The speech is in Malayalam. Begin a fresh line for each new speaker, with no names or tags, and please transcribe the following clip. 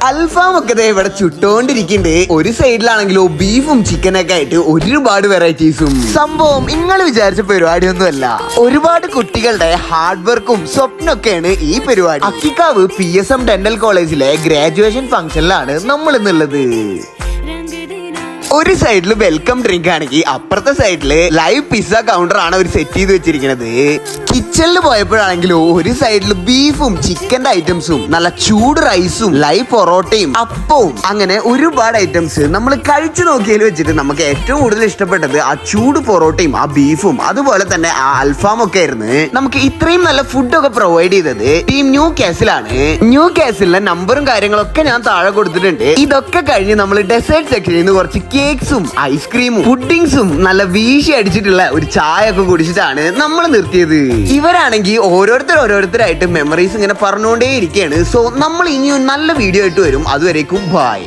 അൽഫാം ഒക്കെ ഇവിടെ ചുട്ടോണ്ടിരിക്കുന്നുണ്ട്. ഒരു സൈഡിലാണെങ്കിലോ ബീഫും ചിക്കനൊക്കെ ആയിട്ട് ഒരുപാട് വെറൈറ്റീസും. സംഭവം നിങ്ങൾ വിചാരിച്ച പരിപാടിയൊന്നുമല്ല. ഒരുപാട് കുട്ടികളുടെ ഹാർഡ് വർക്കും സ്വപ്നമൊക്കെയാണ് ഈ പരിപാടി. അക്കിക്കാവ് PSM ഡെന്റൽ കോളേജിലെ ഗ്രാജുവേഷൻ ഫംഗ്ഷനിലാണ് നമ്മൾ ഇന്നുള്ളത്. ഒരു സൈഡിൽ വെൽക്കം ഡ്രിങ്ക് ആണെങ്കിൽ അപ്പുറത്തെ സൈഡില് ലൈവ് പിസ്സ കൗണ്ടർ ആണ് അവർ സെറ്റ് ചെയ്ത് വെച്ചിരിക്കുന്നത്. കിച്ചണിൽ പോയപ്പോഴാണെങ്കിലും ഒരു സൈഡിൽ ബീഫും ചിക്കന്റെ ഐറ്റംസും നല്ല ചൂട് റൈസും ലൈവ് പൊറോട്ടയും അപ്പവും അങ്ങനെ ഒരുപാട് ഐറ്റംസ് നമ്മൾ കഴിച്ചു നോക്കിയതിൽ വെച്ചിട്ട് നമുക്ക് ഏറ്റവും കൂടുതൽ ഇഷ്ടപ്പെട്ടത് ആ ചൂട് പൊറോട്ടയും ആ ബീഫും അതുപോലെ തന്നെ ആ അൽഫാം ഒക്കെ ആയിരുന്നു. നമുക്ക് ഇത്രയും നല്ല ഫുഡൊക്കെ പ്രൊവൈഡ് ചെയ്തത് ടീം ന്യൂ കാസിലാണ്. ന്യൂ കാസിലെ നമ്പറും കാര്യങ്ങളൊക്കെ ഞാൻ താഴെ കൊടുത്തിട്ടുണ്ട്. ഇതൊക്കെ കഴിഞ്ഞ് നമ്മൾ ഡെസേർട്ട് സെക്ഷനിൽ നിന്ന് കുറച്ച് കേക്ക്സും ഐസ്ക്രീമും പുഡിങ്സും നല്ല വീശി അടിച്ചിട്ടുള്ള ഒരു ചായ ഒക്കെ കുടിച്ചിട്ടാണ് നമ്മൾ നിർത്തിയത്. ഇവരാണെങ്കിൽ ഓരോരുത്തരായിട്ട് മെമ്മറീസ് ഇങ്ങനെ പറഞ്ഞുകൊണ്ടേ ഇരിക്കുകയാണ്. സോ നമ്മൾ ഇനിയും നല്ല വീഡിയോ ആയിട്ട് വരും. അതുവരേക്കും ബൈ.